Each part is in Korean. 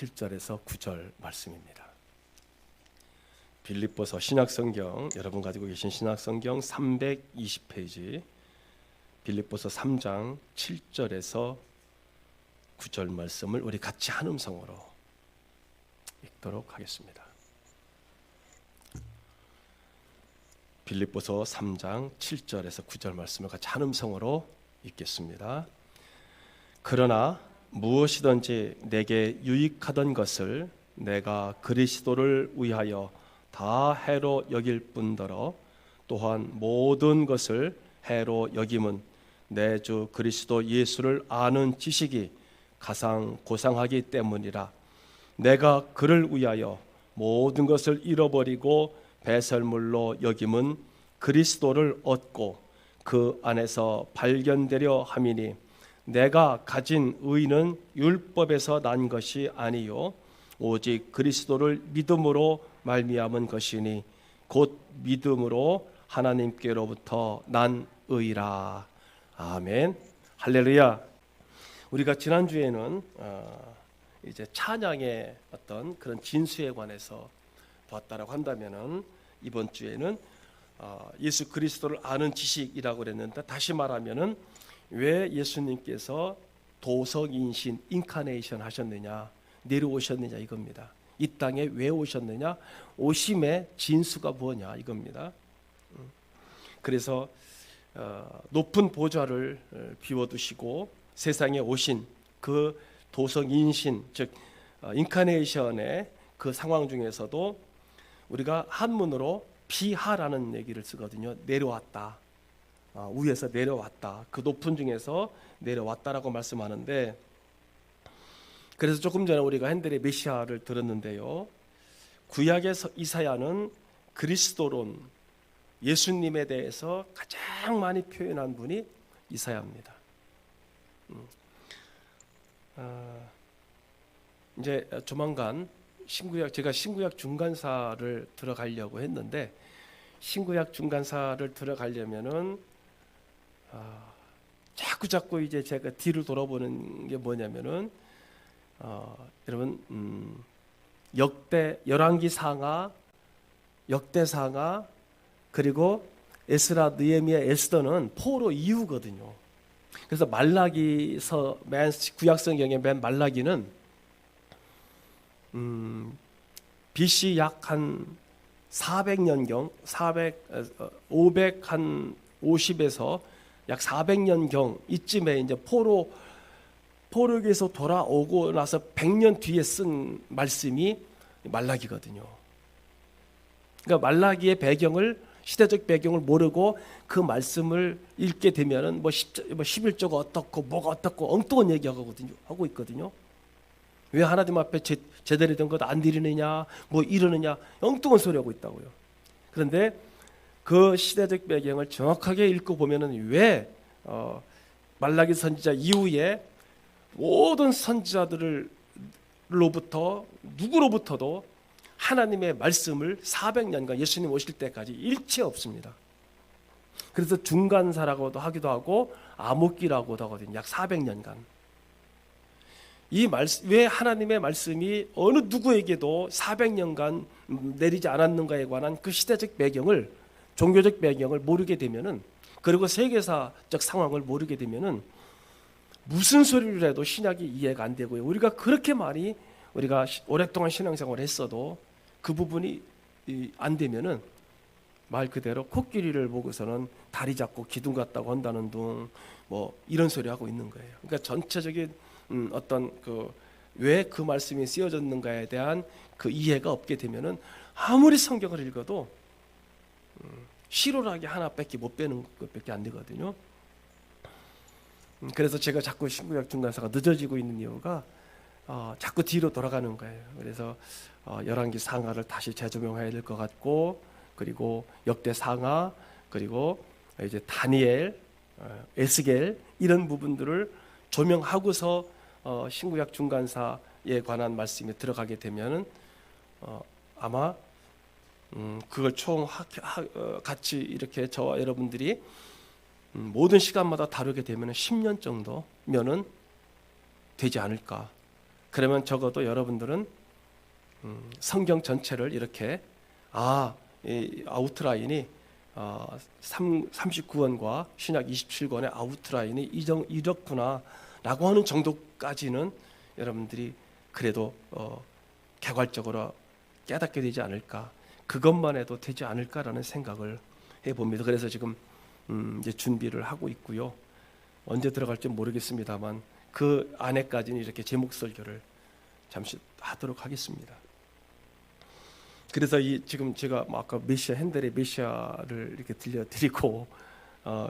7절에서 9절 말씀입니다. 빌립보서 신약성경, 여러분 가지고 계신 신약성경 320페이지, 빌립보서 3장 7절에서 9절 말씀을 우리 같이 한 음성으로 읽도록 하겠습니다. 빌립보서 3장 7절에서 9절 말씀을 같이 한 음성으로 읽겠습니다. 그러나 무엇이든지 내게 유익하던 것을 내가 그리스도를 위하여 다 해로 여길 뿐더러 또한 모든 것을 해로 여김은 내 주 그리스도 예수를 아는 지식이 가장 고상하기 때문이라. 내가 그를 위하여 모든 것을 잃어버리고 배설물로 여김은 그리스도를 얻고 그 안에서 발견되려 함이니 내가 가진 의는 율법에서 난 것이 아니요 오직 그리스도를 믿음으로 말미암은 것이니 곧 믿음으로 하나님께로부터 난 의라. 아멘. 할렐루야. 우리가 지난주에는 이제 찬양의 어떤 그런 진수에 관해서 보았다라고 한다면은 이번 주에는 예수 그리스도를 아는 지식이라고 그랬는데, 다시 말하면은 왜 예수님께서 도성인신 인카네이션 하셨느냐, 내려오셨느냐 이겁니다. 이 땅에 왜 오셨느냐, 오심의 진수가 뭐냐 이겁니다. 그래서 높은 보좌를 비워두시고 세상에 오신 그 도성인신, 즉 인카네이션의 그 상황 중에서도 우리가 한문으로 비하라는 얘기를 쓰거든요. 내려왔다, 위에서 내려왔다, 그 높은 중에서 내려왔다라고 말씀하는데, 그래서 조금 전에 우리가 핸델의 메시아를 들었는데요, 구약의 이사야는 그리스도론, 예수님에 대해서 가장 많이 표현한 분이 이사야입니다. 이제 조만간 제가 신구약 중간사를 들어가려고 했는데, 신구약 중간사를 들어가려면은 자꾸 이제 제가 뒤를 돌아보는 게 뭐냐면은 여러분 열왕기상하, 역대상하, 그리고 에스라, 느헤미야, 에스더는 포로 이후거든요. 그래서 말라기서 맨 구약성경의 맨 말라기는 BC 약 한 400년경, 550에서 약 400년경 이쯤에 이제 포로에서 돌아오고 나서 100년 뒤에 쓴 말씀이 말라기거든요. 그러니까 말라기의 배경을, 시대적 배경을 모르고 그 말씀을 읽게 되면은 뭐 11조가 어떻고 뭐가 어떻고 엉뚱한 얘기하고 있거든요. 왜 하나님 앞에 제대로 된 것 안 드리느냐, 뭐 이러느냐, 엉뚱한 소리 하고 있다고요. 그런데 그 시대적 배경을 정확하게 읽고 보면은 왜 말라기 선지자 이후에 모든 선지자들로부터 누구로부터도 하나님의 말씀을 400년간 예수님 오실 때까지 일체 없습니다. 그래서 중간사라고도 하기도 하고 암흑기라고도 하거든요. 약 400년간. 왜 하나님의 말씀이 어느 누구에게도 400년간 내리지 않았는가에 관한 그 시대적 배경을, 종교적 배경을 모르게 되면은, 그리고 세계사적 상황을 모르게 되면은 무슨 소리를 해도 신약이 이해가 안 되고요. 우리가 그렇게 많이 우리가 오랫동안 신앙생활을 했어도 그 부분이 안 되면은 말 그대로 코끼리를 보고서는 다리 잡고 기둥 같다고 한다는 둥, 뭐 이런 소리 하고 있는 거예요. 그러니까 전체적인 어떤 왜 그 말씀이 쓰여졌는가에 대한 그 이해가 없게 되면은 아무리 성경을 읽어도 시로락이 하나밖에 못 빼는 것밖에 안 되거든요. 그래서 제가 자꾸 신구약 중간사가 늦어지고 있는 이유가 자꾸 뒤로 돌아가는 거예요. 그래서 열왕기 상하를 다시 재조명해야 될 것 같고, 그리고 역대 상하, 그리고 이제 다니엘, 에스겔 이런 부분들을 조명하고서 신구약 중간사에 관한 말씀이 들어가게 되면은 아마 그걸 같이 이렇게 저와 여러분들이 모든 시간마다 다루게 되면 10년 정도면은 되지 않을까. 그러면 적어도 여러분들은 성경 전체를 이렇게 이 아웃라인이 39권과 신약 27권의 아웃라인이 이렇구나 라고 하는 정도까지는 여러분들이 그래도 개괄적으로 깨닫게 되지 않을까, 그것만 해도 되지 않을까라는 생각을 해봅니다. 그래서 지금 이제 준비를 하고 있고요. 언제 들어갈지 모르겠습니다만 그 안에까지는 이렇게 제목 설교를 잠시 하도록 하겠습니다. 그래서 지금 제가 아까 메시아, 핸델의 메시아를 이렇게 들려드리고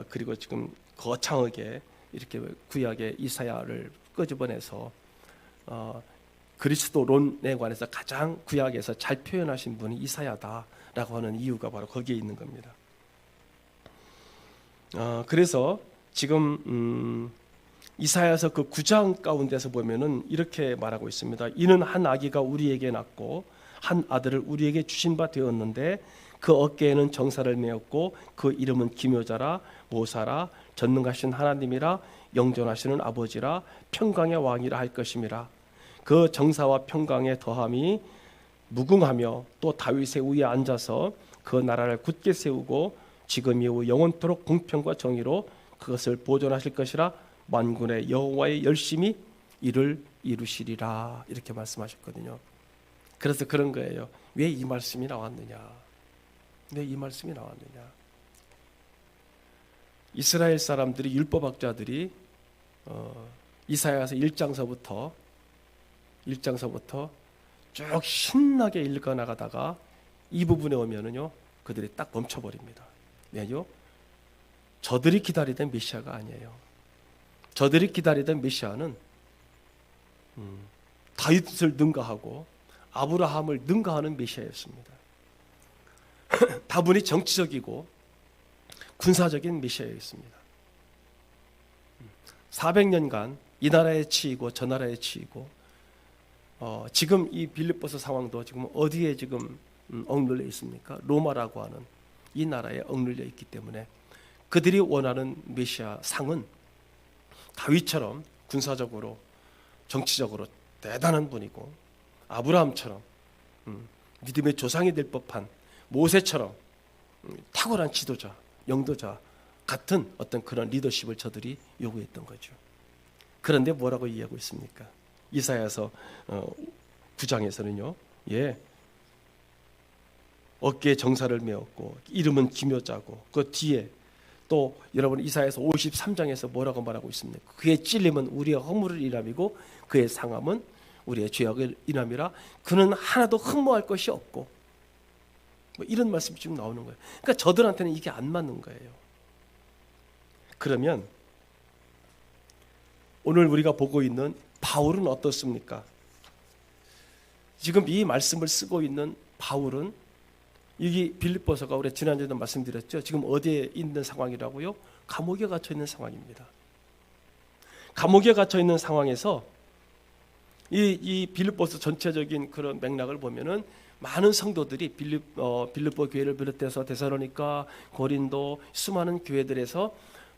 그리고 지금 거창하게 이렇게 구약의 이사야를 끄집어내서 그리스도론에 관해서 가장 구약에서 잘 표현하신 분이 이사야다라고 하는 이유가 바로 거기에 있는 겁니다. 그래서 지금 이사야서 그 9장 가운데서 보면은 이렇게 말하고 있습니다. 이는 한 아기가 우리에게 낳고 한 아들을 우리에게 주신 바 되었는데 그 어깨에는 정사를 메었고 그 이름은 기묘자라 모사라 전능하신 하나님이라 영존하시는 아버지라 평강의 왕이라 할 것임이라. 그 정사와 평강의 더함이 무궁하며 또 다윗의 우위에 앉아서 그 나라를 굳게 세우고 지금 이후 영원토록 공평과 정의로 그것을 보존하실 것이라. 만군의 여호와의 열심히 이를 이루시리라. 이렇게 말씀하셨거든요. 그래서 그런 거예요. 왜 이 말씀이 나왔느냐? 왜 이 말씀이 나왔느냐? 이스라엘 사람들이, 율법학자들이 이사야서 1장서부터 쭉 신나게 읽어나가다가 이 부분에 오면은요, 그들이 딱 멈춰버립니다. 왜요? 저들이 기다리던 메시아가 아니에요. 저들이 기다리던 메시아는 다윗을 능가하고 아브라함을 능가하는 메시아였습니다. 다분히 정치적이고 군사적인 메시아였습니다. 400년간 이 나라에 치이고 저 나라에 치이고 지금 이 빌립보서 상황도 지금 어디에 지금 억눌려 있습니까? 로마라고 하는 이 나라에 억눌려 있기 때문에 그들이 원하는 메시아 상은 다윗처럼 군사적으로 정치적으로 대단한 분이고 아브라함처럼 믿음의 조상이 될 법한 모세처럼 탁월한 지도자, 영도자 같은 어떤 그런 리더십을 저들이 요구했던 거죠. 그런데 뭐라고 이야기하고 있습니까? 이사야서 9장에서는요. 어깨에 정사를 메었고 이름은 기묘자고 그 뒤에 또 여러분 이사야서 53장에서 뭐라고 말하고 있습니까? 그의 찔림은 우리의 허물을 인함이고 그의 상함은 우리의 죄악을 인함이라. 그는 하나도 흠모할 것이 없고, 뭐 이런 말씀이 지금 나오는 거예요. 그러니까 저들한테는 이게 안 맞는 거예요. 그러면 오늘 우리가 보고 있는 바울은 어떻습니까? 지금 이 말씀을 쓰고 있는 바울은 여기 빌립보서가 우리 지난주에도 말씀드렸죠. 지금 어디에 있는 상황이라고요? 감옥에 갇혀 있는 상황입니다. 감옥에 갇혀 있는 상황에서 이 빌립보서 전체적인 그런 맥락을 보면은 많은 성도들이 빌립보 교회를 비롯해서 데살로니가, 고린도 수많은 교회들에서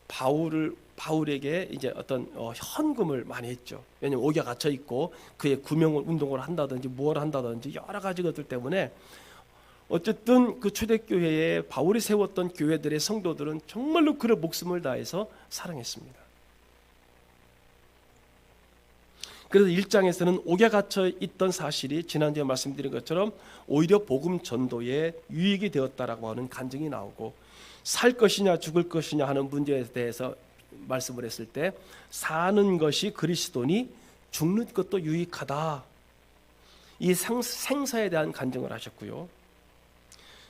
바울에게 이제 어떤 헌금을 많이 했죠. 왜냐하면 옥에 갇혀 있고 그의 구명 운동을 한다든지 뭘 한다든지 여러 가지 것들 때문에 어쨌든 그 초대교회에 바울이 세웠던 교회들의 성도들은 정말로 그를 목숨을 다해서 사랑했습니다. 그래서 1장에서는 옥에 갇혀 있던 사실이 지난주에 말씀드린 것처럼 오히려 복음 전도에 유익이 되었다라고 하는 간증이 나오고, 살 것이냐 죽을 것이냐 하는 문제에 대해서 말씀을 했을 때 사는 것이 그리스도니 죽는 것도 유익하다. 이 생사에 대한 간증을 하셨고요.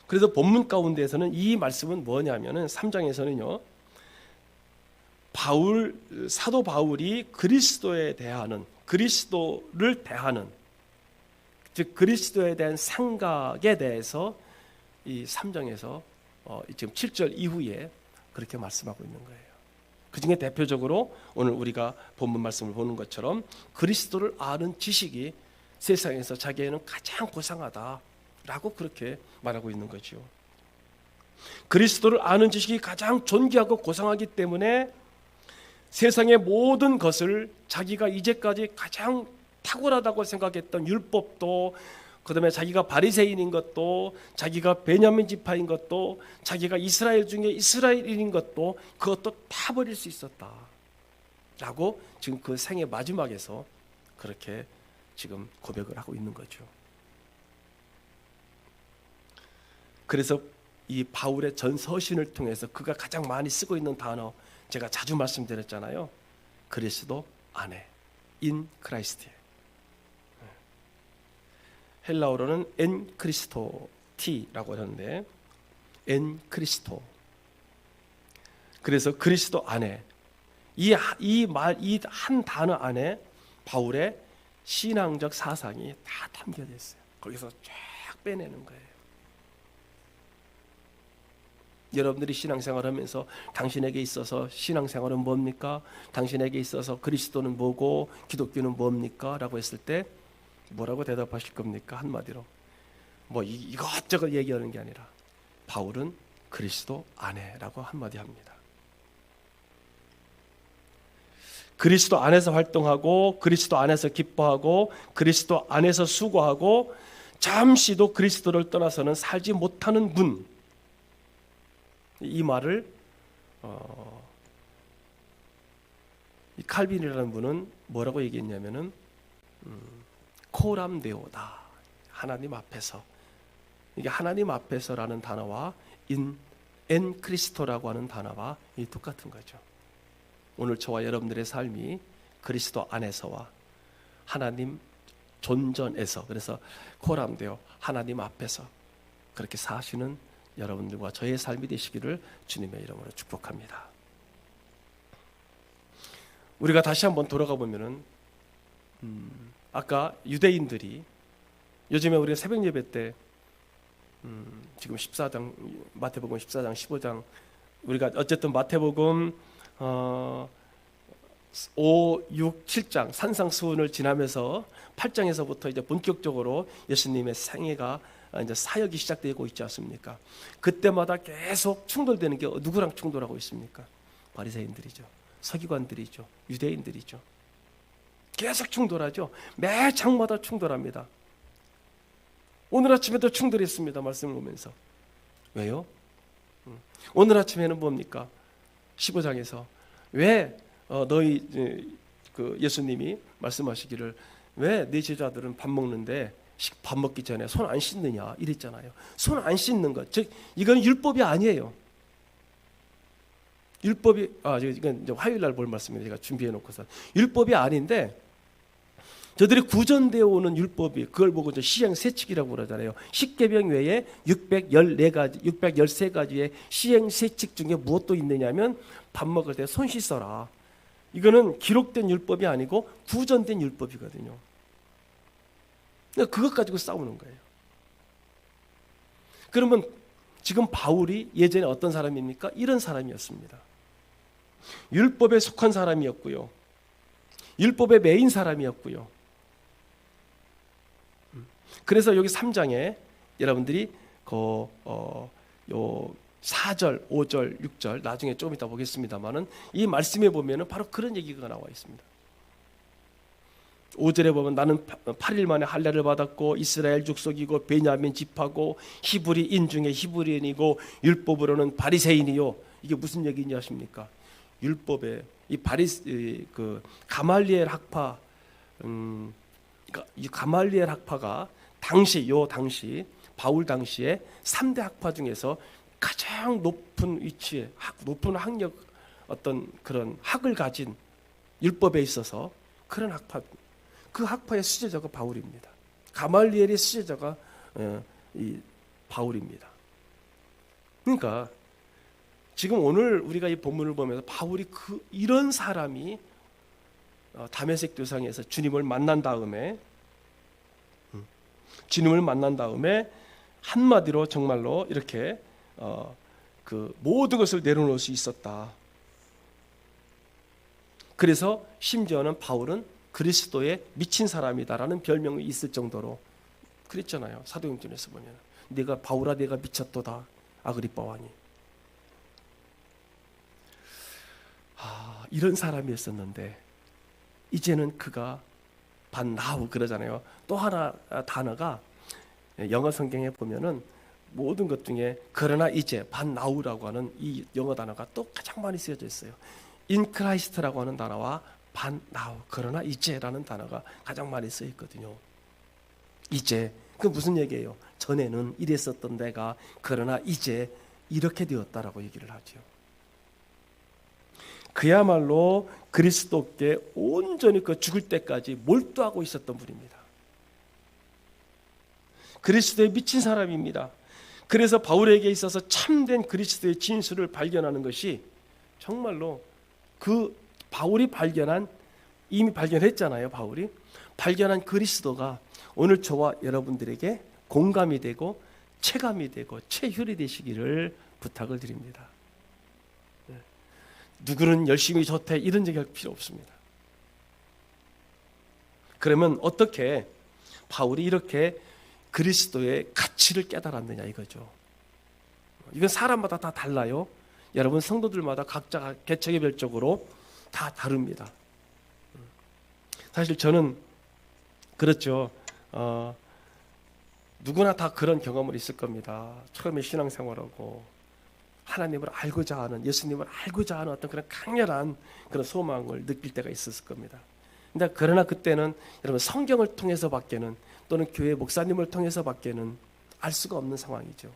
그래서 본문 가운데에서는 이 말씀은 뭐냐면은 3장에서는요. 사도 바울이 그리스도를 대하는, 즉 그리스도에 대한 생각에 대해서 이 3장에서 지금 7절 이후에 그렇게 말씀하고 있는 거예요. 그 중에 대표적으로 오늘 우리가 본문 말씀을 보는 것처럼 그리스도를 아는 지식이 세상에서 자기에는 가장 고상하다라고 그렇게 말하고 있는 거죠. 그리스도를 아는 지식이 가장 존귀하고 고상하기 때문에 세상의 모든 것을 자기가 이제까지 가장 탁월하다고 생각했던 율법도, 그다음에 자기가 바리새인인 것도, 자기가 베냐민 지파인 것도, 자기가 이스라엘 중에 이스라엘인인 것도, 그것도 다 버릴 수 있었다라고 지금 그 생의 마지막에서 그렇게 지금 고백을 하고 있는 거죠. 그래서 이 바울의 전 서신을 통해서 그가 가장 많이 쓰고 있는 단어, 제가 자주 말씀드렸잖아요. 그리스도 안에, in Christ. 헬라어로는 엔 크리스토 T라고 하는데, 엔 크리스토. 그래서 그리스도 안에, 이 한 단어 안에 바울의 신앙적 사상이 다 담겨져 있어요. 거기서 쫙 빼내는 거예요. 여러분들이 신앙생활 하면서 당신에게 있어서 신앙생활은 뭡니까? 당신에게 있어서 그리스도는 뭐고 기독교는 뭡니까? 라고 했을 때 뭐라고 대답하실 겁니까? 한마디로 뭐 이것저것 얘기하는 게 아니라 바울은 그리스도 안에라고 한마디 합니다. 그리스도 안에서 활동하고, 그리스도 안에서 기뻐하고, 그리스도 안에서 수고하고, 잠시도 그리스도를 떠나서는 살지 못하는 분, 이 말을 이 칼빈이라는 분은 뭐라고 얘기했냐면은 코람 데오다, 하나님 앞에서. 이게 하나님 앞에서라는 단어와 엔 크리스토라고 하는 단어와 이 똑같은 거죠. 오늘 저와 여러분들의 삶이 그리스도 안에서와 하나님 존전에서, 그래서 코람 데오, 하나님 앞에서 그렇게 사시는 여러분들과 저의 삶이 되시기를 주님의 이름으로 축복합니다. 우리가 다시 한번 돌아가 보면은 아까 유대인들이, 요즘에 우리가 새벽 예배 때 지금 14장, 마태복음 14장 15장, 우리가 어쨌든 마태복음 5, 6, 7장 산상수훈을 지나면서 8장에서부터 이제 본격적으로 예수님의 생애가 이제 사역이 시작되고 있지 않습니까? 그때마다 계속 충돌되는 게 누구랑 충돌하고 있습니까? 바리새인들이죠. 서기관들이죠. 유대인들이죠. 계속 충돌하죠. 매 장마다 충돌합니다. 오늘 아침에도 충돌했습니다. 말씀을 보면서. 왜요? 오늘 아침에는 뭡니까? 15장에서 왜 너희 그 예수님이 말씀하시기를 왜 네 제자들은 밥 먹는데 밥 먹기 전에 손 안 씻느냐 이랬잖아요. 손 안 씻는 것, 즉 이건 율법이 아니에요. 율법이 이건 이제 화요일 날 볼 말씀입니다. 제가 준비해 놓고서 율법이 아닌데 저들이 구전되어 오는 율법이, 그걸 보고 이제 시행세칙이라고 그러잖아요. 십계명 외에 614가지, 613가지의 시행세칙 중에 무엇도 있느냐면 밥 먹을 때 손 씻어라. 이거는 기록된 율법이 아니고 구전된 율법이거든요. 그것 가지고 싸우는 거예요. 그러면 지금 바울이 예전에 어떤 사람입니까? 이런 사람이었습니다. 율법에 속한 사람이었고요. 율법에 매인 사람이었고요. 그래서 여기 3장에 여러분들이 요 4절, 5절, 6절 나중에 좀 이따 보겠습니다만은 이 말씀에 보면은 바로 그런 얘기가 나와 있습니다. 5절에 보면 나는 8일 만에 할례를 받았고 이스라엘 족속이고 베냐민 지파고 히브리인 중에 히브리인이고 율법으로는 바리새인이요. 이게 무슨 얘기냐 하십니까? 율법에 이 가말리엘 학파, 이 가말리엘 학파가 당시 바울 당시에 3대 학파 중에서 가장 높은 위치에 높은 학력, 어떤 그런 학을 가진, 율법에 있어서 그런 학파, 그 학파의 수제자가 바울입니다. 가말리엘의 수제자가 이 바울입니다. 그러니까 지금 오늘 우리가 이 본문을 보면서 바울이 이런 사람이 다메섹 도상에서 주님을 만난 다음에 한마디로 정말로 이렇게 그 모든 것을 내려놓을 수 있었다. 그래서 심지어는 바울은 그리스도에 미친 사람이다라는 별명이 있을 정도로 그랬잖아요. 사도행전에서 보면 내가 바울아 내가 미쳤도다 아그리빠 왕이. 이런 사람이었었는데 이제는 그가 but now 그러잖아요. 또 하나 단어가 영어 성경에 보면은 모든 것 중에 그러나 이제 but now라고 하는 이 영어 단어가 또 가장 많이 쓰여져 있어요. in Christ라고 하는 단어와 but now 그러나 이제라는 단어가 가장 많이 쓰여 있거든요. 이제 그 무슨 얘기예요? 전에는 이랬었던 내가 그러나 이제 이렇게 되었다라고 얘기를 하죠. 그야말로 그리스도께 온전히 그 죽을 때까지 몰두하고 있었던 분입니다. 그리스도에 미친 사람입니다. 그래서 바울에게 있어서 참된 그리스도의 진수를 발견하는 것이 정말로 그 바울이 이미 발견했잖아요. 바울이 발견한 그리스도가 오늘 저와 여러분들에게 공감이 되고 체감이 되고 체휼이 되시기를 부탁을 드립니다. 누구는 열심히 좋대 이런 얘기할 필요 없습니다. 그러면 어떻게 바울이 이렇게 그리스도의 가치를 깨달았느냐 이거죠. 이건 사람마다 다 달라요. 여러분 성도들마다 각자 개체개별적으로 다 다릅니다. 사실 저는 그렇죠. 누구나 다 그런 경험을 있을 겁니다. 처음에 신앙생활하고 하나님을 알고자 하는, 예수님을 알고자 하는 어떤 그런 강렬한 그런 소망을 느낄 때가 있었을 겁니다. 근데 그러나 그때는 여러분 성경을 통해서밖에는 또는 교회 목사님을 통해서밖에는 알 수가 없는 상황이죠.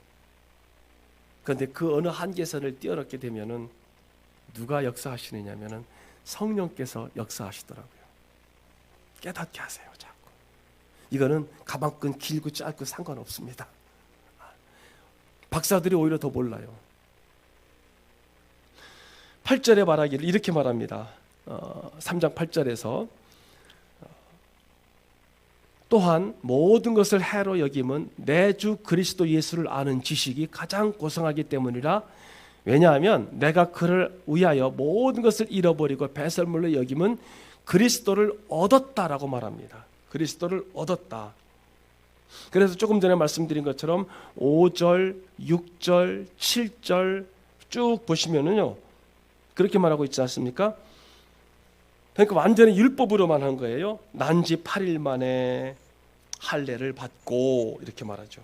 그런데 그 어느 한계선을 뛰어넘게 되면은 누가 역사하시느냐면은 성령께서 역사하시더라고요. 깨닫게 하세요, 자꾸. 이거는 가방끈 길고 짧고 상관없습니다. 박사들이 오히려 더 몰라요. 8절에 말하기를 이렇게 말합니다. 3장 8절에서 또한 모든 것을 해로 여김은 내 주 그리스도 예수를 아는 지식이 가장 고상하기 때문이라. 왜냐하면 내가 그를 위하여 모든 것을 잃어버리고 배설물로 여김은 그리스도를 얻었다라고 말합니다. 그리스도를 얻었다. 그래서 조금 전에 말씀드린 것처럼 5절, 6절, 7절 쭉 보시면은요 그렇게 말하고 있지 않습니까? 그러니까 완전히 율법으로만 한 거예요. 난지 8일 만에 할례를 받고 이렇게 말하죠.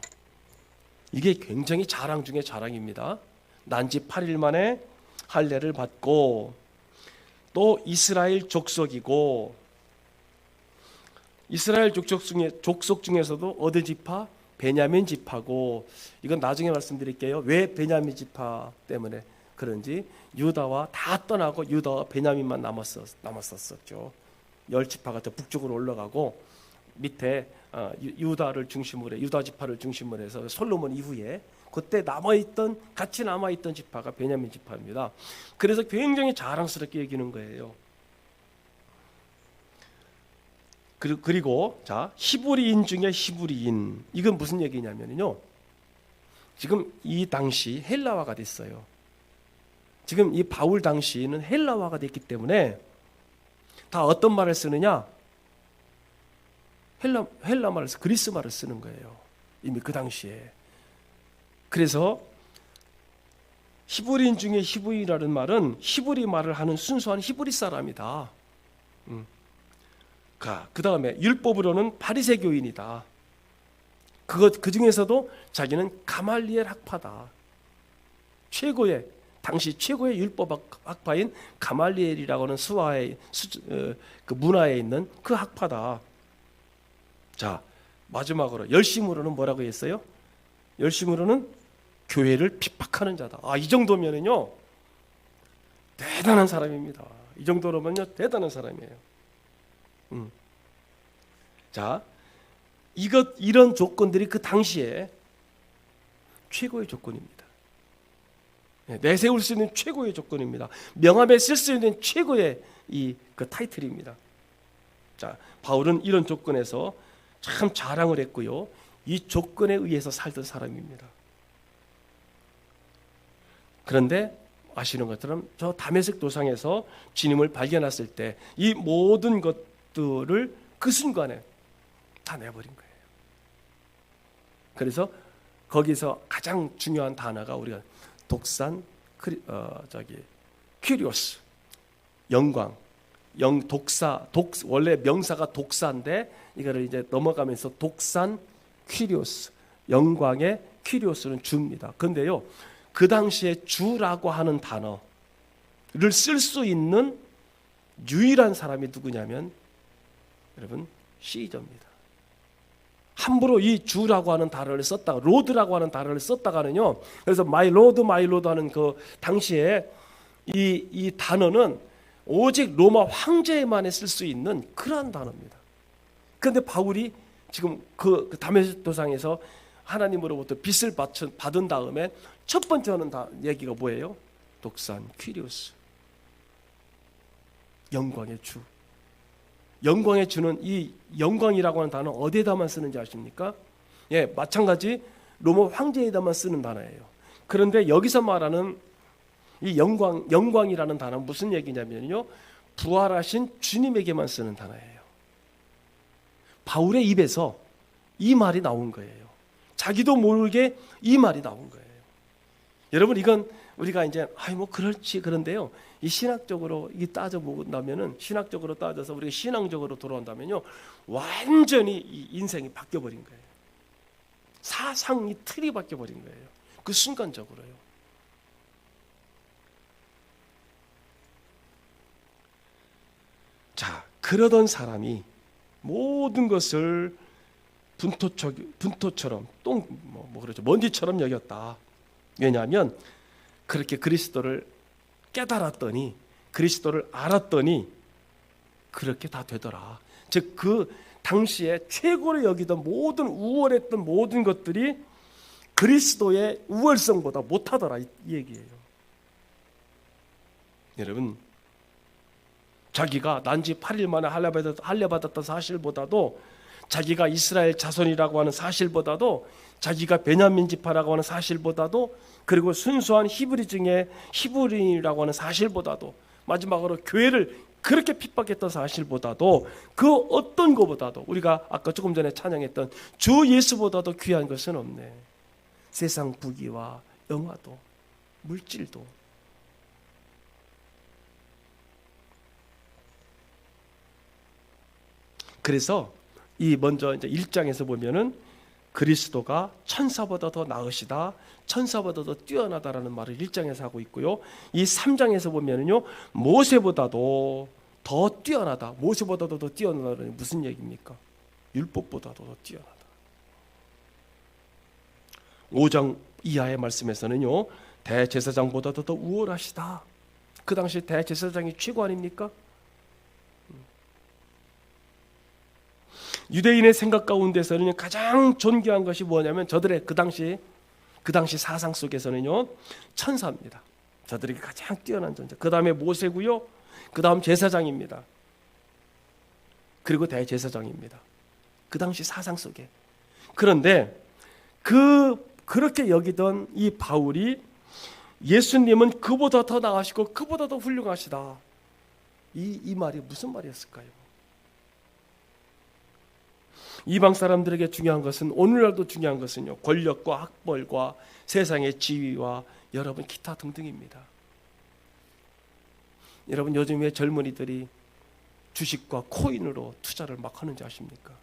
이게 굉장히 자랑 중에 자랑입니다. 난지 8일 만에 할례를 받고 또 이스라엘 족속이고 이스라엘 족속 중에서도 어느 지파? 베냐민 지파고 이건 나중에 말씀드릴게요. 왜 베냐민 지파 때문에 그런지 유다와 다 떠나고 유다와 베냐민만 남았었죠. 10지파가 더 북쪽으로 올라가고 밑에 유다를 중심으로 유다 지파를 중심으로 해서 솔로몬 이후에 그때 같이 남아있던 지파가 베냐민 지파입니다. 그래서 굉장히 자랑스럽게 여기는 거예요. 그리고 자 히브리인 중에 히브리인 이건 무슨 얘기냐면요. 지금 이 당시 헬라화가 됐어요. 지금 이 바울 당시는 헬라화가 됐기 때문에 다 어떤 말을 쓰느냐? 헬라 말을 그리스 말을 쓰는 거예요. 이미 그 당시에. 그래서 히브리인 중에 히브리라는 말은 히브리 말을 하는 순수한 히브리 사람이다. 그 다음에 율법으로는 바리새교인이다. 그 중에서도 자기는 가말리엘 학파다. 당시 최고의 율법 학파인 가말리엘이라고 하는 그 문화에 있는 그 학파다. 자, 마지막으로 열심으로는 뭐라고 했어요? 열심으로는 교회를 핍박하는 자다. 이 정도면은요 대단한 사람입니다. 이 정도로면요 대단한 사람이에요. 자, 이런 조건들이 그 당시에 최고의 조건입니다. 내세울 수 있는 최고의 조건입니다. 명함에 쓸 수 있는 최고의 그 타이틀입니다. 자, 바울은 이런 조건에서 참 자랑을 했고요. 이 조건에 의해서 살던 사람입니다. 그런데 아시는 것처럼 저 다메섹 도상에서 주님을 발견했을 때 이 모든 것들을 그 순간에 다 내버린 거예요. 그래서 거기서 가장 중요한 단어가 우리가 독산, 큐리오스, 영광, 원래 명사가 독사인데 이거를 이제 넘어가면서 독산 퀴리오스, 영광의 퀴리오스는 주입니다. 그런데요, 그 당시에 주라고 하는 단어를 쓸 수 있는 유일한 사람이 누구냐면 여러분 시저입니다. 함부로 이 주라고 하는 단어를 썼다가 로드라고 하는 단어를 썼다가는요, 그래서 마이 로드 하는 그 당시에 이 단어는 오직 로마 황제에만 쓸 수 있는 그러한 단어입니다. 그런데 바울이 지금 그 다메섹 도상에서 하나님으로부터 빚을 받은 다음에 첫 번째 하는 얘기가 뭐예요? 독산 퀴리오스, 영광의 주. 영광의 주는 이 영광이라고 하는 단어 어디에다만 쓰는지 아십니까? 예, 마찬가지 로마 황제에다만 쓰는 단어예요. 그런데 여기서 말하는 이 영광이라는 단어는 무슨 얘기냐면요, 부활하신 주님에게만 쓰는 단어예요. 바울의 입에서 이 말이 나온 거예요. 자기도 모르게 이 말이 나온 거예요. 여러분, 이건 우리가 이제 뭐 그렇지, 그런데요, 이 신학적으로 이 따져 본다면은, 신학적으로 따져서 우리가 신앙적으로 돌아온다면요, 완전히 이 인생이 바뀌어 버린 거예요. 사상이 틀이 바뀌어 버린 거예요. 그 순간적으로요. 자, 그러던 사람이 모든 것을 분토처럼 그러죠, 먼지처럼 여겼다. 왜냐하면 그렇게 그리스도를 깨달았더니, 그리스도를 알았더니 그렇게 다 되더라. 즉 그 당시에 최고로 여기던 모든 우월했던 모든 것들이 그리스도의 우월성보다 못하더라, 이 얘기예요. 여러분, 자기가 난지 8일 만에 할례받았던 사실보다도, 자기가 이스라엘 자손이라고 하는 사실보다도, 자기가 베냐민 지파라고 하는 사실보다도, 그리고 순수한 히브리 중에 히브리인이라고 하는 사실보다도, 마지막으로 교회를 그렇게 핍박했던 사실보다도, 그 어떤 것보다도, 우리가 아까 조금 전에 찬양했던 주 예수보다도 귀한 것은 없네. 세상 부귀와 영화도 물질도. 그래서 이 먼저 이제 1장에서 보면은 그리스도가 천사보다 더 나으시다, 천사보다 더 뛰어나다라는 말을 1장에서 하고 있고요. 이 3장에서 보면은요, 모세보다도 더 뛰어나다. 모세보다도 더 뛰어나다는 무슨 얘기입니까? 율법보다도 더 뛰어나다. 5장 이하의 말씀에서는요, 대제사장보다도 더 우월하시다. 그 당시 대제사장이 최고 아닙니까? 유대인의 생각 가운데서는 가장 존귀한 것이 뭐냐면, 저들의 그 당시 사상 속에서는요, 천사입니다. 저들에게 가장 뛰어난 존재. 그 다음에 모세고요, 그 다음 제사장입니다. 그리고 대제사장입니다. 그 당시 사상 속에. 그런데 그렇게 여기던 이 바울이 예수님은 그보다 더 나으시고 그보다 더 훌륭하시다, 이 말이 무슨 말이었을까요? 이방 사람들에게 중요한 것은, 오늘날도 중요한 것은요, 권력과 학벌과 세상의 지위와 여러분 기타 등등입니다. 여러분, 요즘에 젊은이들이 주식과 코인으로 투자를 막 하는지 아십니까?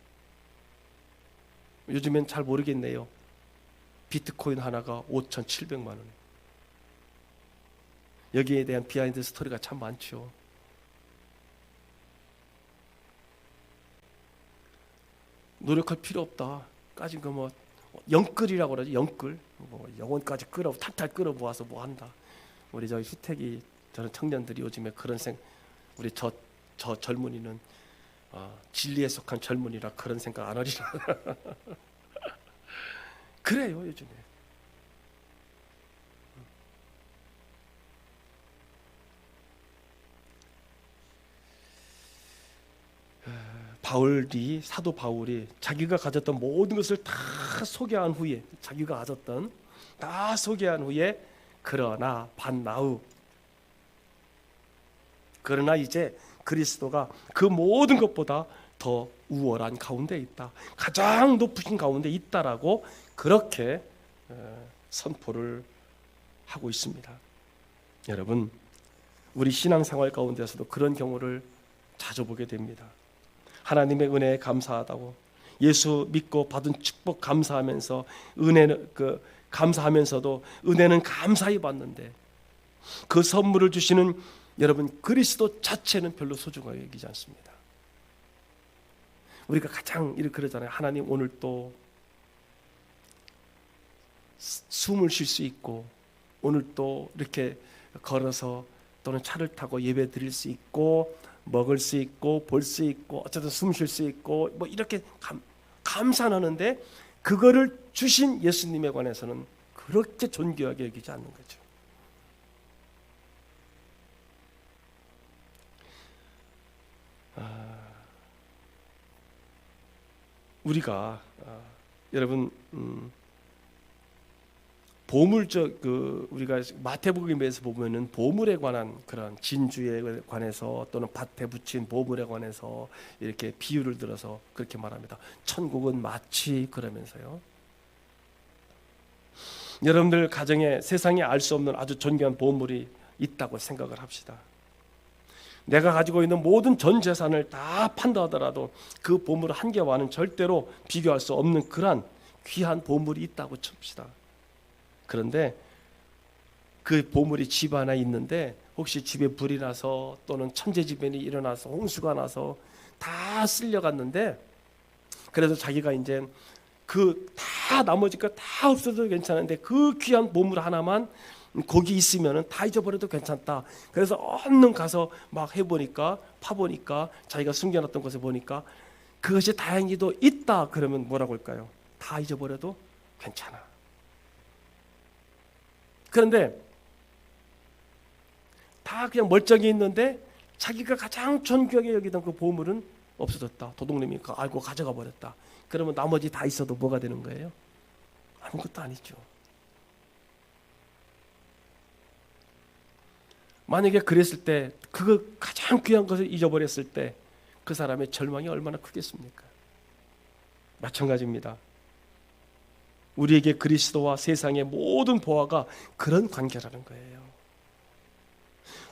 요즘엔 잘 모르겠네요. 비트코인 하나가 5,700만 원. 여기에 대한 비하인드 스토리가 참 많죠. 노력할 필요 없다. 까진 거 뭐 영끌이라고 그러죠. 영끌. 뭐 영혼까지 탈탈 끌어 모아서 뭐 한다. 우리 저 희택이, 저는 청년들이 요즘에 그런 우리 저 젊은이는 진리에 속한 젊은이라 그런 생각 안 하리라. 그래요, 요즘에. 사도 바울이 자기가 가졌던 모든 것을 다 소개한 후에, 자기가 가졌던 다 소개한 후에, 그러나 반나우, 그러나 이제 그리스도가 그 모든 것보다 더 우월한 가운데 있다, 가장 높으신 가운데 있다라고 그렇게 선포를 하고 있습니다. 여러분, 우리 신앙생활 가운데서도 그런 경우를 자주 보게 됩니다. 하나님의 은혜에 감사하다고, 예수 믿고 받은 축복 감사하면서 은혜는 감사하면서도 은혜는 감사히 받는데 그 선물을 주시는 여러분 그리스도 자체는 별로 소중하게 여기지 않습니다. 우리가 가장 이렇게 그러잖아요. 하나님 오늘 또 숨을 쉴 수 있고, 오늘 또 이렇게 걸어서 또는 차를 타고 예배 드릴 수 있고, 먹을 수 있고, 볼 수 있고, 어쨌든 숨 쉴 수 있고, 뭐 이렇게 감사하는데 그거를 주신 예수님에 관해서는 그렇게 존귀하게 여기지 않는 거죠. 우리가 여러분 보물적 우리가 마태복음에서 보면은 보물에 관한 그런 진주에 관해서 또는 밭에 붙인 보물에 관해서 이렇게 비유를 들어서 그렇게 말합니다. 천국은 마치 그러면서요. 여러분들 가정에 세상에 알 수 없는 아주 존귀한 보물이 있다고 생각을 합시다. 내가 가지고 있는 모든 전 재산을 다 판다 하더라도 그 보물 한 개와는 절대로 비교할 수 없는 그러한 귀한 보물이 있다고 칩시다. 그런데 그 보물이 집 안에 있는데 혹시 집에 불이 나서 또는 천재지변이 일어나서 홍수가 나서 다 쓸려갔는데, 그래도 자기가 이제 다 나머지 거 다 없어도 괜찮은데 그 귀한 보물 하나만 거기 있으면은 다 잊어버려도 괜찮다. 그래서 얼른 가서 막 해보니까, 파보니까, 자기가 숨겨놨던 것을 보니까 그것이 다행히도 있다. 그러면 뭐라고 할까요? 다 잊어버려도 괜찮아. 그런데 다 그냥 멀쩡히 있는데 자기가 가장 존귀하게 여기던 그 보물은 없어졌다. 도둑놈이 알고 가져가 버렸다. 그러면 나머지 다 있어도 뭐가 되는 거예요? 아무것도 아니죠. 만약에 그랬을 때, 그거 가장 귀한 것을 잊어버렸을 때 그 사람의 절망이 얼마나 크겠습니까? 마찬가지입니다. 우리에게 그리스도와 세상의 모든 보화가 그런 관계라는 거예요.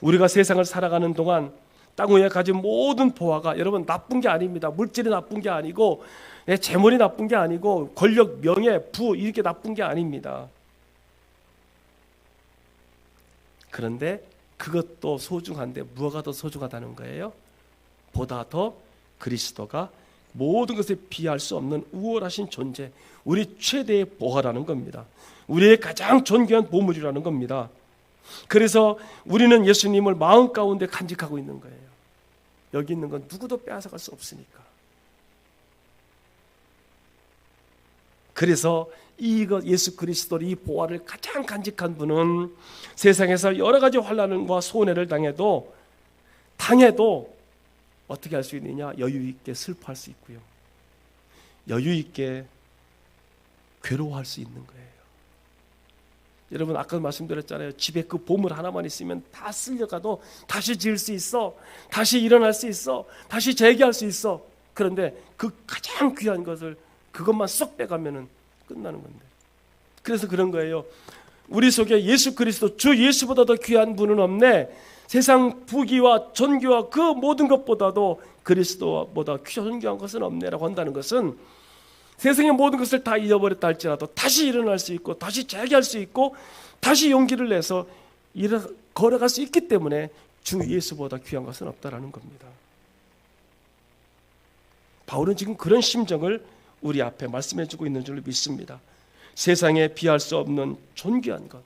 우리가 세상을 살아가는 동안 땅 위에 가진 모든 보화가 여러분 나쁜 게 아닙니다. 물질이 나쁜 게 아니고, 재물이 나쁜 게 아니고, 권력, 명예, 부 이렇게 나쁜 게 아닙니다. 그런데 그것도 소중한데 무엇가 더 소중하다는 거예요? 보다 더 그리스도가 모든 것에 비할 수 없는 우월하신 존재, 우리 최대의 보화라는 겁니다. 우리의 가장 존귀한 보물이라는 겁니다. 그래서 우리는 예수님을 마음 가운데 간직하고 있는 거예요. 여기 있는 건 누구도 빼앗아갈 수 없으니까. 그래서 이것 예수 그리스도 이 보화를 가장 간직한 분은 세상에서 여러 가지 환난과 손해를 당해도 어떻게 할 수 있느냐? 여유 있게 슬퍼할 수 있고요. 여유 있게 괴로워할 수 있는 거예요. 여러분 아까 말씀드렸잖아요. 집에 그 보물 하나만 있으면 다 쓸려가도 다시 지을 수 있어. 다시 일어날 수 있어. 다시 재기할 수 있어. 그런데 그 가장 귀한 것을 그것만 쏙 빼가면은 끝나는 건데. 그래서 그런 거예요. 우리 속에 예수 그리스도 주 예수보다 더 귀한 분은 없네. 세상 부귀와 존귀와 그 모든 것보다도 그리스도보다 존귀한 것은 없네라고 한다는 것은 세상의 모든 것을 다 잊어버렸다 할지라도 다시 일어날 수 있고 다시 재기할 수 있고 다시 용기를 내서 걸어갈 수 있기 때문에 주 예수보다 귀한 것은 없다라는 겁니다. 바울은 지금 그런 심정을 우리 앞에 말씀해주고 있는 줄 믿습니다. 세상에 비할 수 없는 존귀한 것,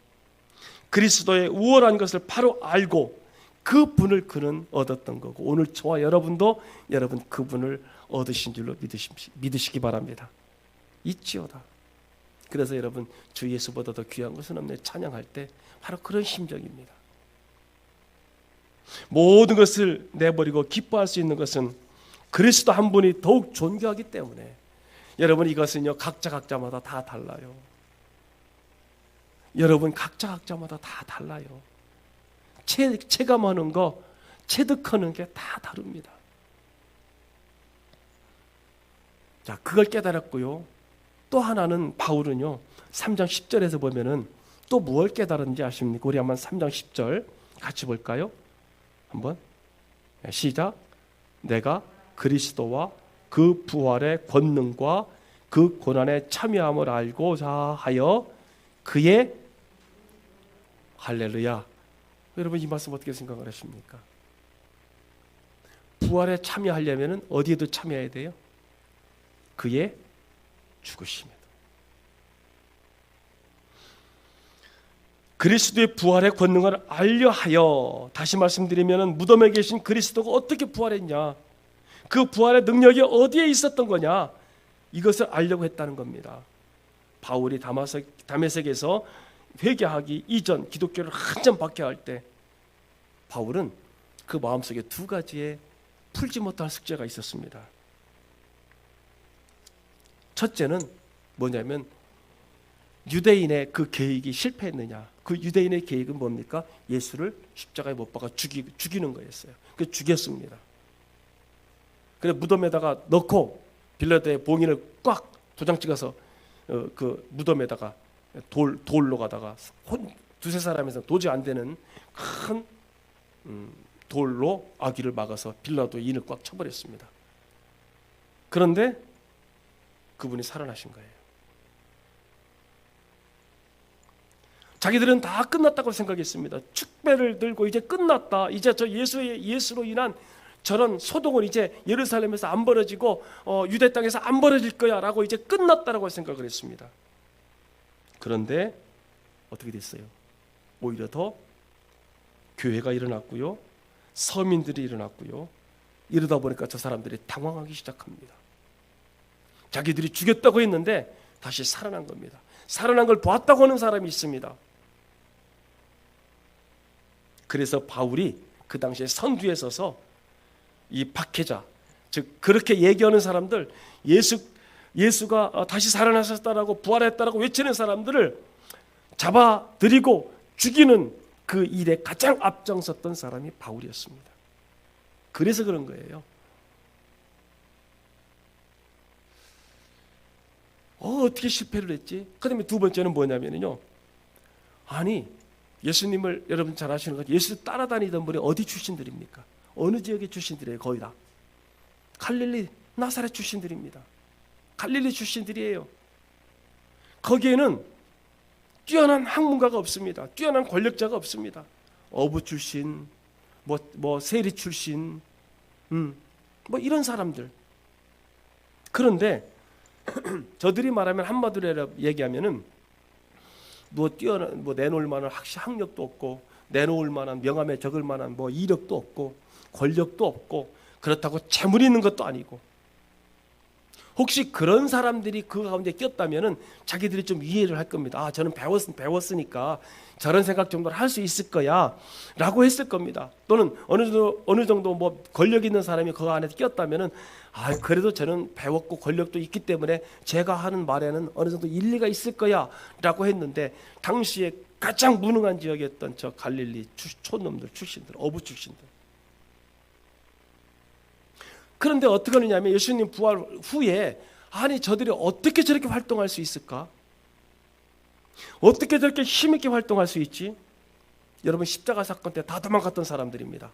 그리스도의 우월한 것을 바로 알고 그 분을 그는 얻었던 거고, 오늘 저와 여러분도 여러분 그분을 얻으신 줄로 믿으시기 바랍니다. 있지요다. 그래서 여러분 주 예수보다 더 귀한 것은 없네 찬양할 때 바로 그런 심정입니다. 모든 것을 내버리고 기뻐할 수 있는 것은 그리스도 한 분이 더욱 존귀하기 때문에 여러분 이것은요 각자마다 다 달라요. 여러분 각자마다 다 달라요. 체감하는 거, 체득하는 게 다 다릅니다. 자, 그걸 깨달았고요. 또 하나는 바울은요 3장 10절에서 보면은 또 무엇을 깨달았는지 아십니까? 우리 한번 3장 10절 같이 볼까요? 한번 시작. 내가 그리스도와 그 부활의 권능과 그 고난에 참여함을 알고자 하여 그의 할렐루야. 여러분 이 말씀 어떻게 생각을 하십니까? 부활에 참여하려면 어디에도 참여해야 돼요? 그의 죽으심에도. 그리스도의 부활의 권능을 알려하여, 다시 말씀드리면 무덤에 계신 그리스도가 어떻게 부활했냐, 그 부활의 능력이 어디에 있었던 거냐, 이것을 알려고 했다는 겁니다. 바울이 다메섹에서 회개하기 이전 기독교를 한참 박해할 때 바울은 그 마음속에 두 가지의 풀지 못할 숙제가 있었습니다. 첫째는 뭐냐면 유대인의 그 계획이 실패했느냐. 그 유대인의 계획은 뭡니까? 예수를 십자가에 못 박아 죽이는 거였어요. 그 죽였습니다. 그래서 무덤에다가 넣고 빌라도의 봉인을 꽉 도장 찍어서 그 무덤에다가 돌로 가다가 두세 사람에서 도저히 안 되는 큰 돌로 아기를 막아서 빌라도의 인을 꽉 쳐버렸습니다. 그런데 그분이 살아나신 거예요. 자기들은 다 끝났다고 생각했습니다. 축배를 들고 이제 끝났다. 이제 저 예수로 인한 저런 소동은 이제 예루살렘에서 안 벌어지고 유대 땅에서 안 벌어질 거야라고 이제 끝났다라고 생각을 했습니다. 그런데 어떻게 됐어요? 오히려 더 교회가 일어났고요, 서민들이 일어났고요. 이러다 보니까 저 사람들이 당황하기 시작합니다. 자기들이 죽였다고 했는데 다시 살아난 겁니다. 살아난 걸 봤다고 하는 사람이 있습니다. 그래서 바울이 그 당시에 선두에 서서 이 박해자, 즉 그렇게 얘기하는 사람들, 예수가 다시 살아나셨다라고 부활했다라고 외치는 사람들을 잡아들이고 죽이는 그 일에 가장 앞장섰던 사람이 바울이었습니다. 그래서 그런 거예요. 어떻게 실패를 했지? 그 다음에 두 번째는 뭐냐면요, 아니 예수님을 여러분 잘 아시는 것, 예수 따라다니던 분이 어디 출신들입니까? 어느 지역의 출신들이에요? 거의 다 갈릴리 나사렛 출신들입니다. 갈릴리 출신들이에요. 거기에는 뛰어난 학문가가 없습니다. 뛰어난 권력자가 없습니다. 어부 출신, 뭐 세리 출신, 뭐 이런 사람들. 그런데 저들이 말하면 한마디로 얘기하면은 뭐 내놓을 만한 학력도 없고, 내놓을 만한 명함에 적을 만한 뭐 이력도 없고, 권력도 없고, 그렇다고 재물이 있는 것도 아니고, 혹시 그런 사람들이 그 가운데 꼈다면은 자기들이 좀 이해를 할 겁니다. 아, 저는 배웠으니까 저런 생각 정도는 할 수 있을 거야 라고 했을 겁니다. 또는 어느 정도 뭐 권력 있는 사람이 그 안에 꼈다면은 아, 그래도 저는 배웠고 권력도 있기 때문에 제가 하는 말에는 어느 정도 일리가 있을 거야 라고 했는데, 당시에 가장 무능한 지역이었던 저 갈릴리 촌놈들 출신들, 어부 출신들. 그런데 어떻게 하느냐면 예수님 부활 후에 아니 저들이 어떻게 저렇게 활동할 수 있을까? 어떻게 저렇게 힘있게 활동할 수 있지? 여러분 십자가 사건 때 다 도망갔던 사람들입니다.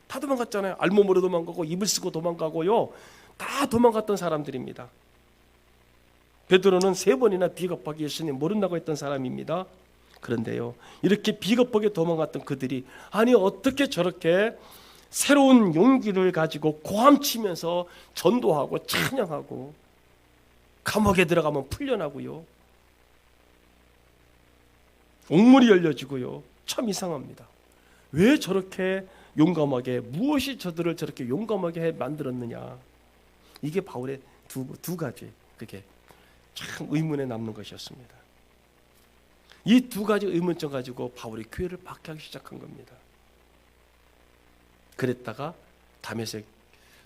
다 도망갔잖아요. 알몸으로 도망가고 입을 쓰고 도망가고요. 다 도망갔던 사람들입니다. 베드로는 3번이나 비겁하게 예수님 모른다고 했던 사람입니다. 그런데요, 이렇게 비겁하게 도망갔던 그들이 아니 어떻게 저렇게 새로운 용기를 가지고 고함치면서 전도하고 찬양하고 감옥에 들어가면 풀려나고요, 옥문이 열려지고요. 참 이상합니다. 왜 저렇게 용감하게, 무엇이 저들을 저렇게 용감하게 만들었느냐. 이게 바울의 두 가지, 그게 참 의문에 남는 것이었습니다. 이 두 가지 의문점 가지고 바울이 교회를 박해하기 시작한 겁니다. 그랬다가 다메섹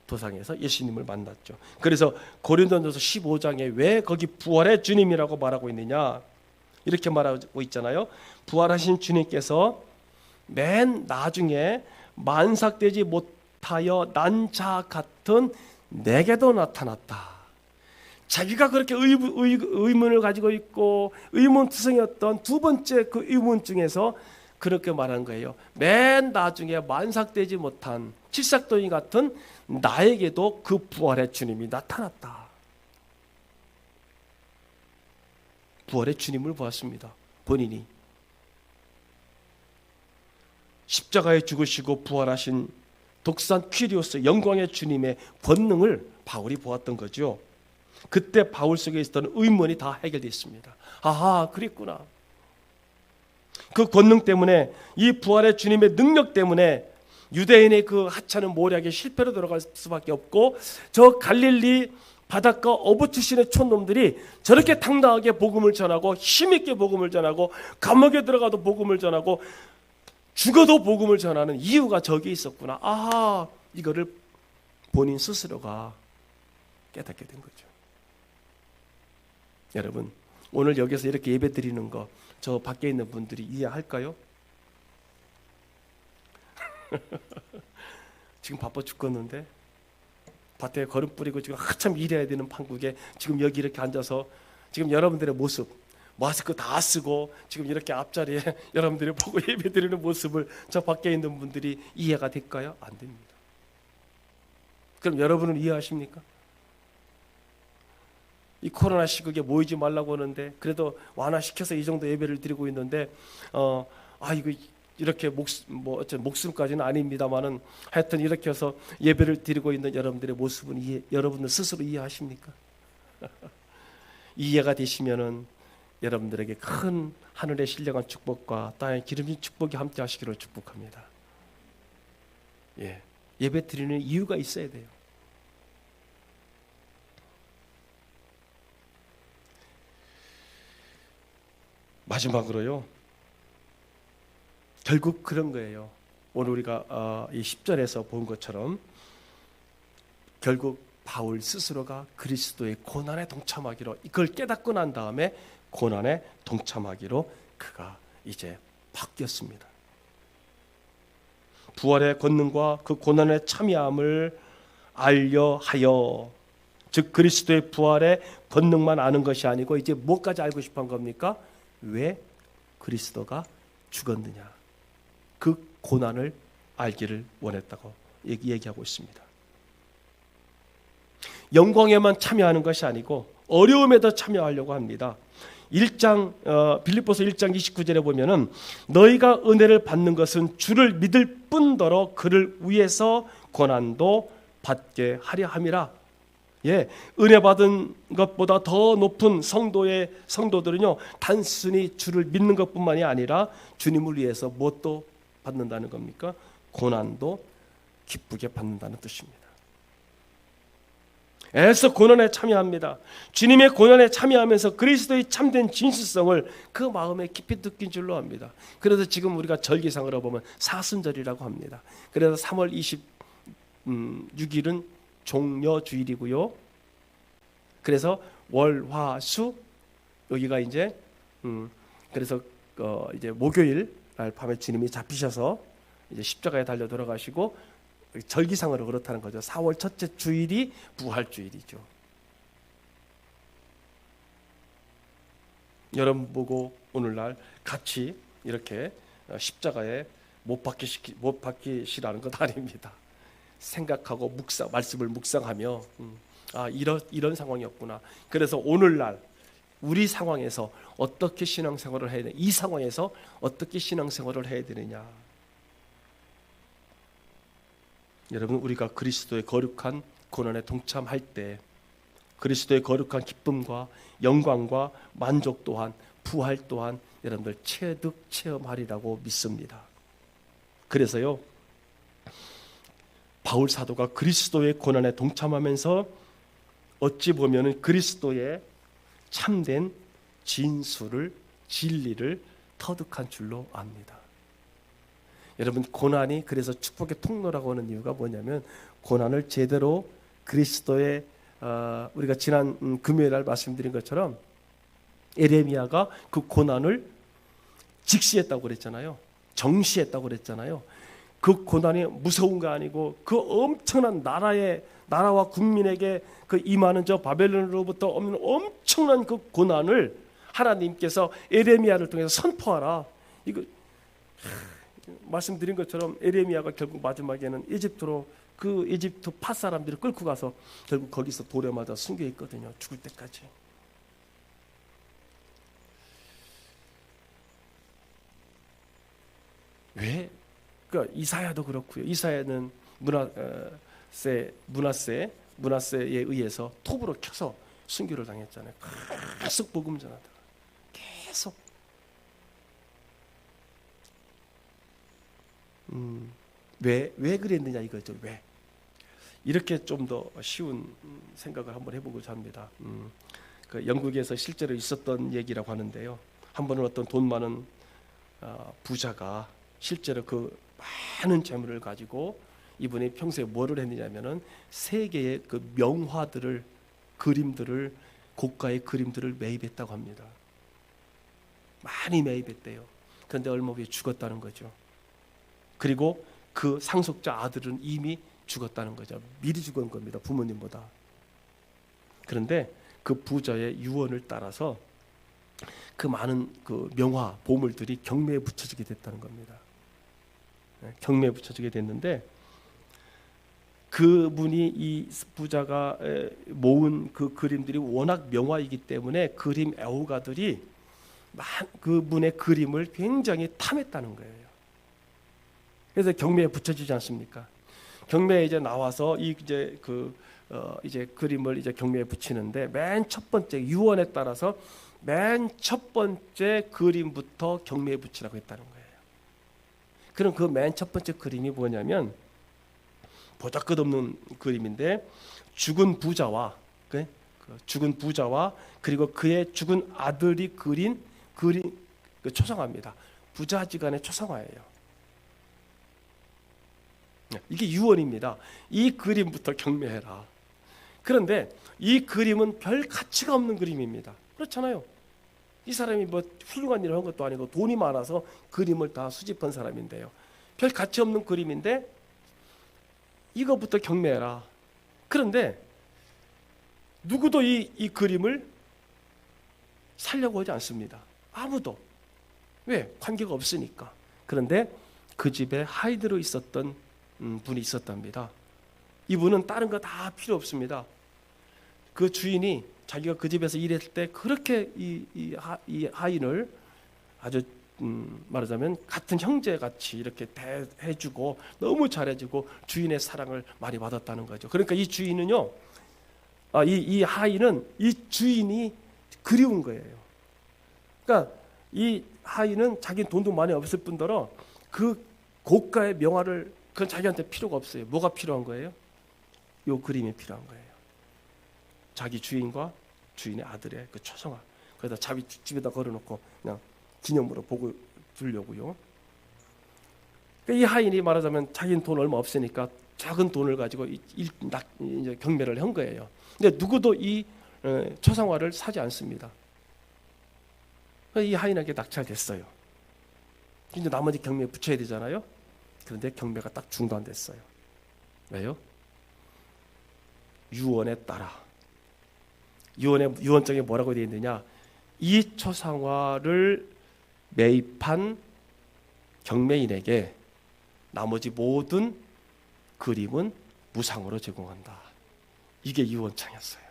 도상에서 예수님을 만났죠. 그래서 고린도전서 15장에 왜 거기 부활의 주님이라고 말하고 있느냐, 이렇게 말하고 있잖아요. 부활하신 주님께서 맨 나중에 만삭되지 못하여 난 자 같은 내게도 나타났다. 자기가 그렇게 의문을 가지고 있고 의문투성이었던 두 번째 그 의문 중에서 그렇게 말한 거예요. 맨 나중에 만삭되지 못한 칠삭더미 같은 나에게도 그 부활의 주님이 나타났다. 부활의 주님을 보았습니다. 본인이 십자가에 죽으시고 부활하신 독산 퀴리오스 영광의 주님의 권능을 바울이 보았던 거죠. 그때 바울 속에 있었던 의문이 다 해결됐습니다. 아하, 그랬구나. 그 권능 때문에, 이 부활의 주님의 능력 때문에 유대인의 그 하찮은 모략에 실패로 들어갈 수밖에 없고, 저 갈릴리 바닷가 어부 출신의 촌놈들이 저렇게 당당하게 복음을 전하고 힘있게 복음을 전하고 감옥에 들어가도 복음을 전하고 죽어도 복음을 전하는 이유가 저기에 있었구나. 아하, 이거를 본인 스스로가 깨닫게 된 거죠. 여러분, 오늘 여기서 이렇게 예배 드리는 거 저 밖에 있는 분들이 이해할까요? 지금 바빠 죽겠는데 밭에 거름 뿌리고 지금 한참 일해야 되는 판국에 지금 여기 이렇게 앉아서 지금 여러분들의 모습, 마스크 다 쓰고 지금 이렇게 앞자리에 여러분들이 보고 예배 드리는 모습을 저 밖에 있는 분들이 이해가 될까요? 안 됩니다. 그럼 여러분은 이해하십니까? 이 코로나 시국에 모이지 말라고 하는데 그래도 완화시켜서 이 정도 예배를 드리고 있는데 이거 이렇게 목숨까지는 아닙니다만은 하여튼 이렇게 해서 예배를 드리고 있는 여러분들의 모습은 여러분들 스스로 이해하십니까? 이해가 되시면은 여러분들에게 큰 하늘의 신령한 축복과 땅의 기름진 축복이 함께 하시기를 축복합니다. 예배 드리는 이유가 있어야 돼요. 마지막으로요, 결국 그런 거예요. 오늘 우리가 이 10절에서 본 것처럼 결국 바울 스스로가 그리스도의 고난에 동참하기로, 이걸 깨닫고 난 다음에 고난에 동참하기로 그가 이제 바뀌었습니다. 부활의 권능과 그 고난에 참여함을 알려하여, 즉 그리스도의 부활의 권능만 아는 것이 아니고 이제 뭐까지 알고 싶은 겁니까? 왜 그리스도가 죽었느냐, 그 고난을 알기를 원했다고 얘기하고 있습니다. 영광에만 참여하는 것이 아니고 어려움에도 참여하려고 합니다. 빌립보서 1장 29절에 보면은 너희가 은혜를 받는 것은 주를 믿을 뿐더러 그를 위해서 고난도 받게 하려 함이라. 은혜 받은 것보다 더 높은 성도들은요, 단순히 주를 믿는 것뿐만이 아니라 주님을 위해서 무엇도 받는다는 겁니까? 고난도 기쁘게 받는다는 뜻입니다. 애써 고난에 참여합니다. 주님의 고난에 참여하면서 그리스도의 참된 진실성을 그 마음에 깊이 느낀 줄로 압니다. 그래서 지금 우리가 절기상으로 보면 사순절이라고 합니다. 그래서 3월 26일은 종려주일이고요. 그래서 월, 화, 수 여기가 이제 그래서 이제 목요일 날 밤에 주님이 잡히셔서 이제 십자가에 달려 돌아가시고 절기상으로 그렇다는 거죠. 4월 첫째 주일이 부활주일이죠. 여러분 보고 오늘날 같이 이렇게 십자가에 못 박히시라는 것 아닙니다. 생각하고 말씀을 묵상하며 이런 상황이었구나. 그래서 오늘날 우리 상황에서 어떻게 신앙생활을 해야 되냐, 이 상황에서 어떻게 신앙생활을 해야 되느냐. 여러분, 우리가 그리스도의 거룩한 고난에 동참할 때 그리스도의 거룩한 기쁨과 영광과 만족 또한, 부활 또한 여러분들 체득 체험하리라고 믿습니다. 그래서요, 바울 사도가 그리스도의 고난에 동참하면서 어찌 보면은 그리스도의 참된 진리를 터득한 줄로 압니다. 여러분, 고난이 그래서 축복의 통로라고 하는 이유가 뭐냐면, 고난을 제대로 그리스도의 우리가 지난 금요일 날 말씀드린 것처럼 에레미야가 그 고난을 직시했다고 그랬잖아요. 정시했다고 그랬잖아요. 그 고난이 무서운 거 아니고 그 엄청난 나라와 국민에게 그 임하는 저 바벨론으로부터 오는 엄청난 그 고난을 하나님께서 에레미야를 통해서 선포하라. 이거 말씀드린 것처럼 에레미야가 결국 마지막에는 이집트로 그 이집트 파 사람들을 끌고 가서 결국 거기서 돌에 맞아 순교했거든요. 죽을 때까지. 왜? 그러니까 이사야도 그렇고요. 이사야는 문하세에 의해서 톱으로 켜서 순교를 당했잖아요. 계속 복음 전하다가 계속. 왜 그랬느냐 이거죠. 왜? 이렇게 좀 더 쉬운 생각을 한번 해보고자 합니다. 그 영국에서 실제로 있었던 얘기라고 하는데요. 한 번은 어떤 돈 많은 부자가 실제로 그 많은 재물을 가지고 이분이 평소에 뭐를 했느냐면은 세계의 그 명화들을, 그림들을, 고가의 그림들을 매입했다고 합니다. 많이 매입했대요. 그런데 얼마 후에 죽었다는 거죠. 그리고 그 상속자 아들은 이미 죽었다는 거죠. 미리 죽은 겁니다. 부모님보다. 그런데 그 부자의 유언을 따라서 그 많은 그 명화, 보물들이 경매에 붙여지게 됐다는 겁니다. 경매에 붙여지게 됐는데 그분이, 이 부자가 모은 그 그림들이 워낙 명화이기 때문에 그림 애호가들이 그분의 그림을 굉장히 탐했다는 거예요. 그래서 경매에 붙여지지 않습니까? 경매에 이제 나와서 이제 이제 그림을 이제 경매에 붙이는데 맨 첫 번째 유언에 따라서 맨 첫 번째 그림부터 경매에 붙이라고 했다는 거예요. 그럼 그 맨 첫 번째 그림이 뭐냐면 보잘것없는 그림인데 죽은 부자와 그리고 그의 죽은 아들이 그린 그림, 초상화입니다. 부자지간의 초상화예요. 이게 유언입니다. 이 그림부터 경매해라. 그런데 이 그림은 별 가치가 없는 그림입니다. 그렇잖아요. 이 사람이 뭐 훌륭한 일을 한 것도 아니고 돈이 많아서 그림을 다 수집한 사람인데요. 별 가치 없는 그림인데 이거부터 경매해라. 그런데 누구도 이 그림을 살려고 하지 않습니다. 아무도. 왜? 관계가 없으니까. 그런데 그 집에 하이드로 있었던 분이 있었답니다. 이분은 다른 거 다 필요 없습니다. 그 주인이 자기가 그 집에서 일했을 때 그렇게 이 하인을 아주 말하자면 같은 형제같이 이렇게 대해주고 너무 잘해주고 주인의 사랑을 많이 받았다는 거죠. 그러니까 이 주인은요, 이 하인은 이 주인이 그리운 거예요. 그러니까 이 하인은 자기 돈도 많이 없을 뿐더러 그 고가의 명화를 그건 자기한테 필요가 없어요. 뭐가 필요한 거예요? 요 그림이 필요한 거예요. 자기 주인과 주인의 아들의 그 초상화. 그래서 자기 집에다 걸어놓고 그냥 기념으로 보고 두려고요. 이 하인이 말하자면 자기는 돈 얼마 없으니까 작은 돈을 가지고 이제 경매를 한 거예요. 근데 누구도 이 초상화를 사지 않습니다. 이 하인에게 낙찰됐어요. 이제 나머지 경매에 붙여야 되잖아요. 그런데 경매가 딱 중단됐어요. 왜요? 유언에 따라. 유언장에 뭐라고 되어 있느냐? 이 초상화를 매입한 경매인에게 나머지 모든 그림은 무상으로 제공한다. 이게 유언장이었어요.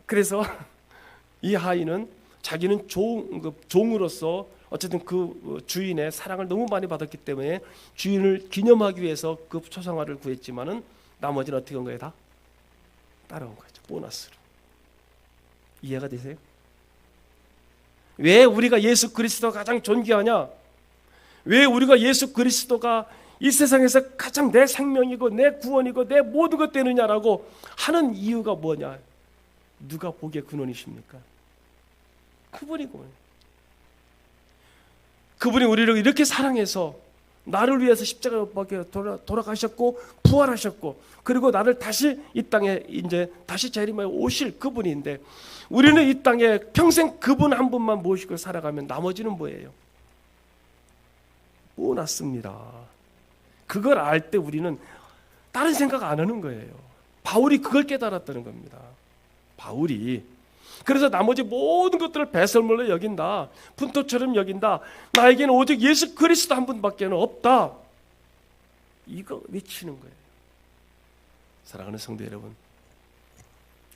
그래서 이 하인은 자기는 종으로서 어쨌든 그 주인의 사랑을 너무 많이 받았기 때문에 주인을 기념하기 위해서 그 초상화를 구했지만은 나머지는 어떻게 한 거예요? 다 따라온 거죠. 보너스로. 이해가 되세요? 왜 우리가 예수 그리스도가 가장 존귀하냐? 왜 우리가 예수 그리스도가 이 세상에서 가장 내 생명이고 내 구원이고 내 모든 것 되느냐라고 하는 이유가 뭐냐? 누가 보기에 근원이십니까? 그분이고. 그분이 우리를 이렇게 사랑해서 나를 위해서 십자가 못 박혀 돌아가셨고 부활하셨고 그리고 나를 다시 이 땅에 이제 다시 재림하여 오실 그분인데 우리는 이 땅에 평생 그분 한 분만 모시고 살아가면 나머지는 뭐예요? 보너스입니다. 그걸 알 때 우리는 다른 생각 안 하는 거예요. 바울이 그걸 깨달았다는 겁니다. 바울이 그래서 나머지 모든 것들을 배설물로 여긴다. 푼토처럼 여긴다. 나에게는 오직 예수 그리스도 한 분밖에 없다. 이거 외치는 거예요. 사랑하는 성도 여러분,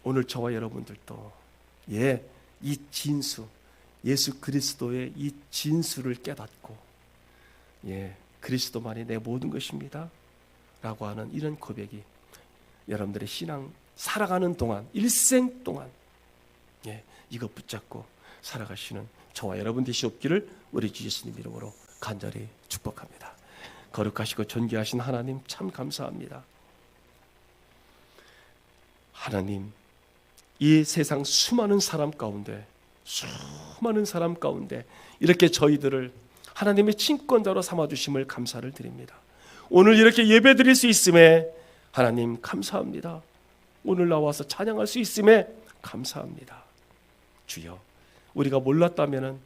오늘 저와 여러분들도 이 진수, 예수 그리스도의 이 진수를 깨닫고 그리스도만이 내 모든 것입니다 라고 하는 이런 고백이 여러분들의 신앙 살아가는 동안, 일생 동안 이거 붙잡고 살아가시는 저와 여러분 되시옵기를 우리 주 예수님 이름으로 간절히 축복합니다. 거룩하시고 존귀하신 하나님 참 감사합니다. 하나님, 이 세상 수많은 사람 가운데 이렇게 저희들을 하나님의 친권자로 삼아주심을 감사를 드립니다. 오늘 이렇게 예배 드릴 수 있음에 하나님 감사합니다. 오늘 나와서 찬양할 수 있음에 감사합니다. 주여, 우리가 몰랐다면,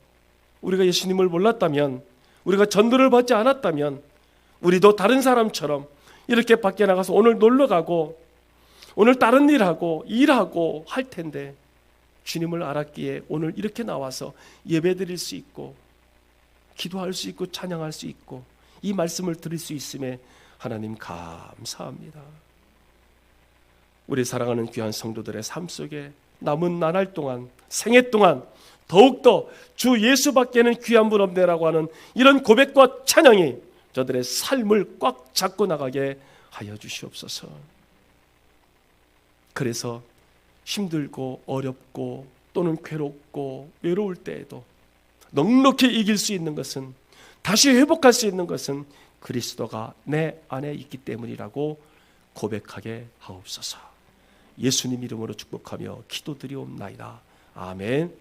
우리가 예수님을 몰랐다면, 우리가 전도를 받지 않았다면 우리도 다른 사람처럼 이렇게 밖에 나가서 오늘 놀러가고 오늘 다른 일하고 일하고 할 텐데, 주님을 알았기에 오늘 이렇게 나와서 예배드릴 수 있고 기도할 수 있고 찬양할 수 있고 이 말씀을 들을 수 있음에 하나님 감사합니다. 우리 사랑하는 귀한 성도들의 삶 속에 남은 나날 동안, 생애 동안 더욱더 주 예수밖에는 귀한 분 없네라고 하는 이런 고백과 찬양이 저들의 삶을 꽉 잡고 나가게 하여 주시옵소서. 그래서 힘들고 어렵고 또는 괴롭고 외로울 때에도 넉넉히 이길 수 있는 것은, 다시 회복할 수 있는 것은 그리스도가 내 안에 있기 때문이라고 고백하게 하옵소서. 예수님 이름으로 축복하며 기도드리옵나이다. 아멘.